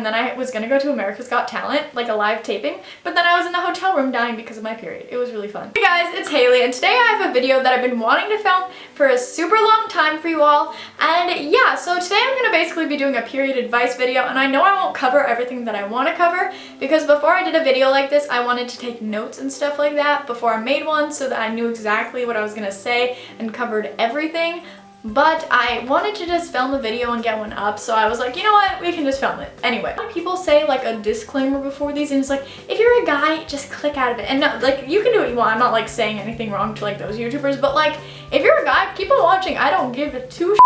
and then I was gonna go to America's Got Talent, like a live taping, but then I was in the hotel room dying because of my period. It was really fun. Hey guys, it's Haley, and today I have a video that I've been wanting to film for a super long time for you all, and yeah, so today I'm gonna basically be doing a period advice video, and I know I won't cover everything that I want to cover, because before I did a video like this, I wanted to take notes and stuff like that before I made one so that I knew exactly what I was gonna say and covered everything. But I wanted to just film a video and get one up, so I was like, you know what, we can just film it. Anyway, a lot of people say like a disclaimer before these, and it's like, if you're a guy, just click out of it. And no, like, you can do what you want. I'm not like saying anything wrong to like those YouTubers, but like, if you're a guy, keep on watching. I don't give a two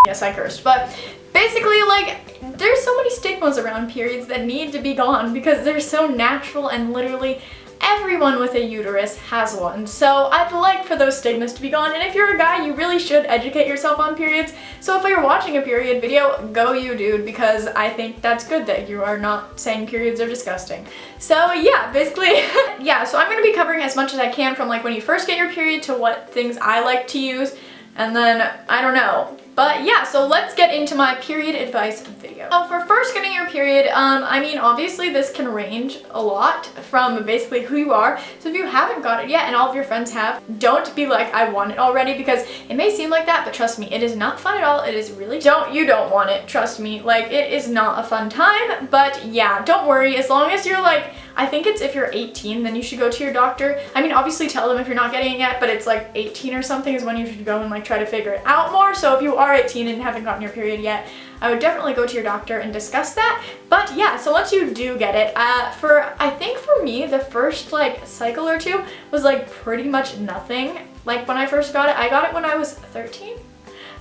yes, I cursed, but basically, like, there's so many stigmas around periods that need to be gone because they're so natural, and literally everyone with a uterus has one. So I'd like for those stigmas to be gone, and if you're a guy, you really should educate yourself on periods. So if you're watching a period video, go you, dude, because I think that's good that you are not saying periods are disgusting. So yeah, basically, yeah, so I'm going to be covering as much as I can from like when you first get your period to what things I like to use, and then, I don't know. But yeah, so let's get into my period advice video. So for first getting your period, I mean, obviously this can range a lot from basically who you are. So if you haven't got it yet and all of your friends have, don't be like, I want it already, because it may seem like that, but trust me, it is not fun at all. It is really, you don't want it, trust me. Like, it is not a fun time, but yeah, don't worry. As long as you're like, I think it's if you're 18, then you should go to your doctor. I mean, obviously tell them if you're not getting it yet, but it's like 18 or something is when you should go and like try to figure it out more. So if you are 18 and haven't gotten your period yet, I would definitely go to your doctor and discuss that. But yeah, so once you do get it, I think for me, the first like cycle or two was like pretty much nothing. Like when I first got it, I got it when I was 13.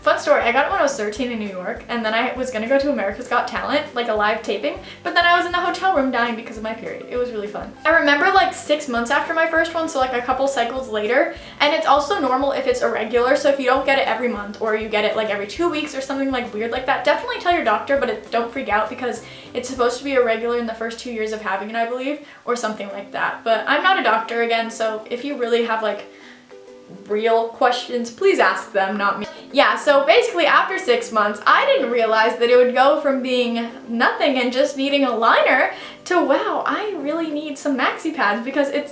Fun story, I got it when I was 13 in New York, and then I was gonna go to America's Got Talent, like a live taping, but then I was in the hotel room dying because of my period. It was really fun. I remember like 6 months after my first one, so like a couple cycles later, and it's also normal if it's irregular, so if you don't get it every month or you get it like every 2 weeks or something like weird like that, definitely tell your doctor, but don't freak out because it's supposed to be irregular in the first 2 years of having it, I believe, or something like that. But I'm not a doctor again, so if you really have like real questions, please ask them, not me. Yeah, so basically after 6 months, I didn't realize that it would go from being nothing and just needing a liner to, wow, I really need some maxi pads because it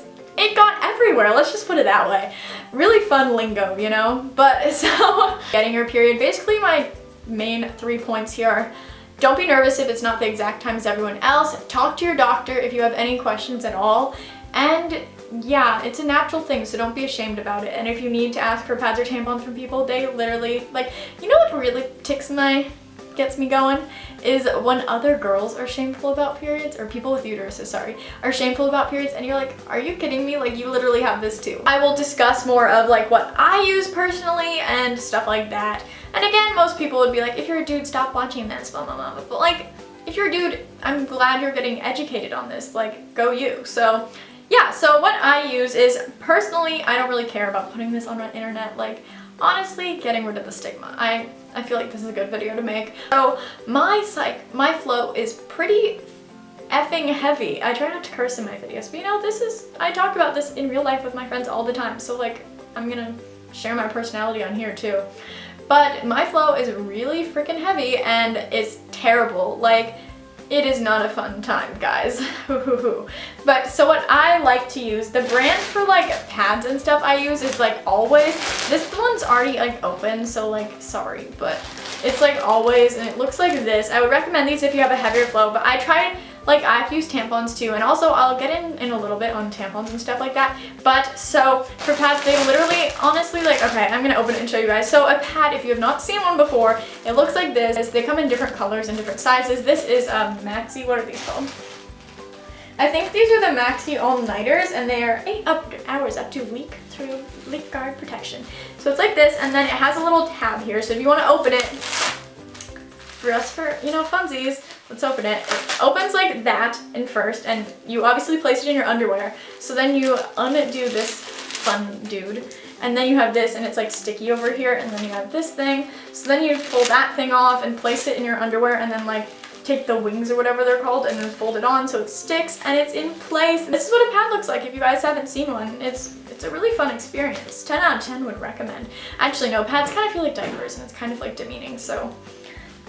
got everywhere, let's just put it that way. Really fun lingo, you know? But so, getting your period, basically my main 3 points here are, don't be nervous if it's not the exact time as everyone else. Talk to your doctor if you have any questions at all. And yeah, it's a natural thing, so don't be ashamed about it. And if you need to ask for pads or tampons from people, they literally, like, you know what really gets me going? Is when other girls are shameful about periods, or people with uteruses, sorry, are shameful about periods, and you're like, are you kidding me? Like, you literally have this too. I will discuss more of like what I use personally and stuff like that. And again, most people would be like, if you're a dude, stop watching this, blah, blah, blah. But like, if you're a dude, I'm glad you're getting educated on this, like, go you. So yeah, so what I use is, personally, I don't really care about putting this on the internet, like, honestly, getting rid of the stigma. I feel like this is a good video to make. So my flow is pretty effing heavy. I try not to curse in my videos, but you know, I talk about this in real life with my friends all the time, so like, I'm gonna share my personality on here too. But my flow is really freaking heavy, and it's terrible. Like, it is not a fun time, guys. But so what I like to use, the brand for like pads and stuff I use is like Always. This one's already like open, so like, sorry, but it's like Always, and it looks like this. I would recommend these if you have a heavier flow, but I tried, like, I've used tampons too, and also I'll get in a little bit on tampons and stuff like that. But so for pads, they literally, honestly, like, okay, I'm gonna open it and show you guys. So a pad, if you have not seen one before, it looks like this. They come in different colors and different sizes. This is Maxi, what are these called? I think these are the Maxi all-nighters, and they are 8 hours up to leak through leak guard protection. So it's like this, and then it has a little tab here, so if you want to open it, for us, for, you know, funsies, let's open it. It opens like that in first, and you obviously place it in your underwear. So then you undo this fun dude, and then you have this, and it's like sticky over here, and then you have this thing. So then you pull that thing off and place it in your underwear, and then like take the wings or whatever they're called and then fold it on so it sticks and it's in place. This is what a pad looks like if you guys haven't seen one. It's a really fun experience. 10 out of 10 would recommend. Actually, no, pads kind of feel like diapers and it's kind of like demeaning, so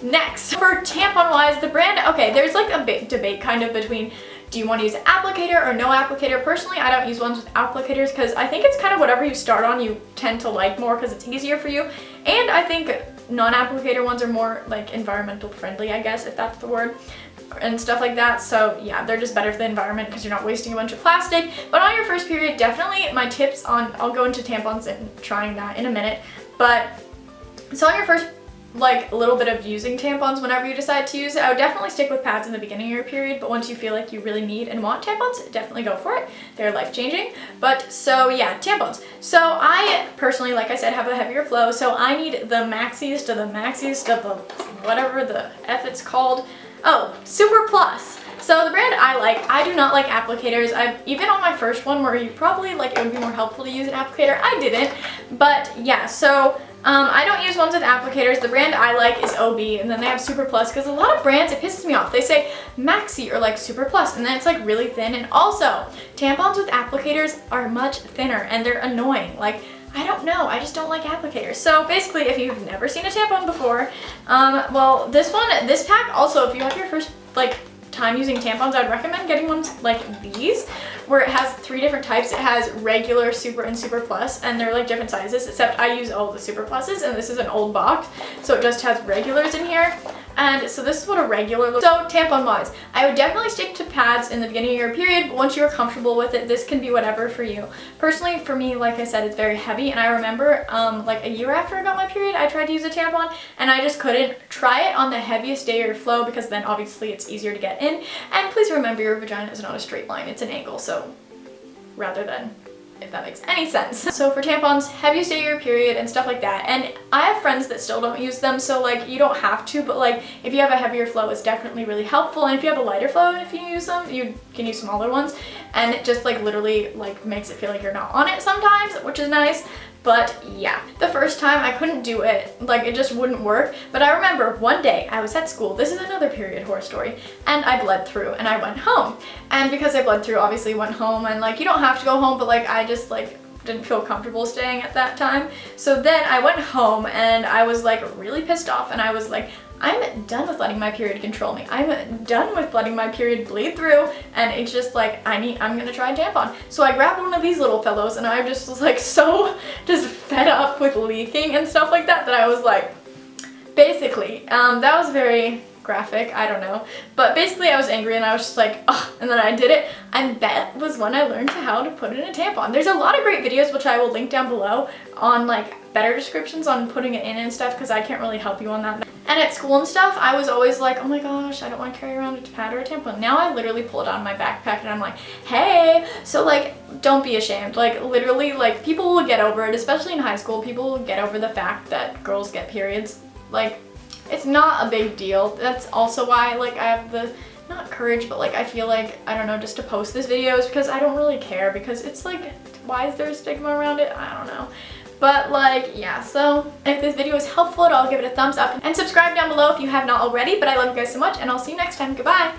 Next, for tampon wise, the brand, okay, there's like a big debate kind of between do you want to use an applicator or no applicator. Personally, I don't use ones with applicators because I think it's kind of whatever you start on you tend to like more because it's easier for you. And I think non-applicator ones are more like environmental friendly, I guess, if that's the word, and stuff like that. So yeah, they're just better for the environment because you're not wasting a bunch of plastic. But on your first period, definitely my tips on, I'll go into tampons and trying that in a minute. But so on your first like a little bit of using tampons, whenever you decide to use it, I would definitely stick with pads in the beginning of your period, but once you feel like you really need and want tampons, definitely go for it. They're life-changing. But so yeah, tampons. So I personally, like I said, have a heavier flow, so I need the maxiest of the maxiest of the whatever the F it's called. Oh, Super Plus. So the brand I like, I do not like applicators. Even on my first one where you probably like it would be more helpful to use an applicator, I didn't. But yeah, so I don't use ones with applicators. The brand I like is OB, and then they have Super Plus, because a lot of brands, it pisses me off. They say Maxi or like Super Plus, and then it's like really thin. And also, tampons with applicators are much thinner, and they're annoying. Like, I don't know, I just don't like applicators. So basically, if you've never seen a tampon before, well, this pack also, if you have your first like time using tampons, I'd recommend getting ones like these, where it has 3 different types. It has regular, super, and super plus, and they're like different sizes, except I use all the super pluses, and this is an old box, so it just has regulars in here. And so this is what a regular looks. So tampon wise, I would definitely stick to pads in the beginning of your period, but once you're comfortable with it, this can be whatever for you. Personally, for me, like I said, it's very heavy, and I remember like a year after I got my period, I tried to use a tampon, and I just couldn't. Try it on the heaviest day of your flow, because then obviously it's easier to get in. And please remember, your vagina is not a straight line, it's an angle, so rather than, if that makes any sense. So for tampons, heaviest day of your period and stuff like that. And I have friends that still don't use them, so like you don't have to, but like if you have a heavier flow, it's definitely really helpful. And if you have a lighter flow, if you use them, you can use smaller ones, and it just like literally like makes it feel like you're not on it sometimes, which is nice. But yeah, the first time I couldn't do it, like it just wouldn't work. But I remember one day I was at school, this is another period horror story, and I bled through and I went home. And because I bled through, obviously went home, and like you don't have to go home, but like I just like didn't feel comfortable staying at that time. So then I went home and I was like really pissed off, and I was like, I'm done with letting my period control me. I'm done with letting my period bleed through, and it's just like, I'm gonna try a tampon. So I grabbed one of these little fellows, and I just was like so just fed up with leaking and stuff like that, that I was like, basically, that was very graphic, I don't know. But basically I was angry, and I was just like, ugh, and then I did it, and that was when I learned how to put it in a tampon. There's a lot of great videos, which I will link down below, on like better descriptions on putting it in and stuff, because I can't really help you on that. And at school and stuff, I was always like, oh my gosh, I don't want to carry around a pad or a tampon. Now I literally pull it out of my backpack, and I'm like, hey, so like, don't be ashamed. Like literally, like people will get over it, especially in high school. People will get over the fact that girls get periods. Like, it's not a big deal. That's also why like I have the, not courage, but like I feel like, I don't know, just to post this video is because I don't really care, because it's like, why is there a stigma around it? I don't know. But like, yeah, so if this video was helpful at all, give it a thumbs up and subscribe down below if you have not already. But I love you guys so much, and I'll see you next time. Goodbye.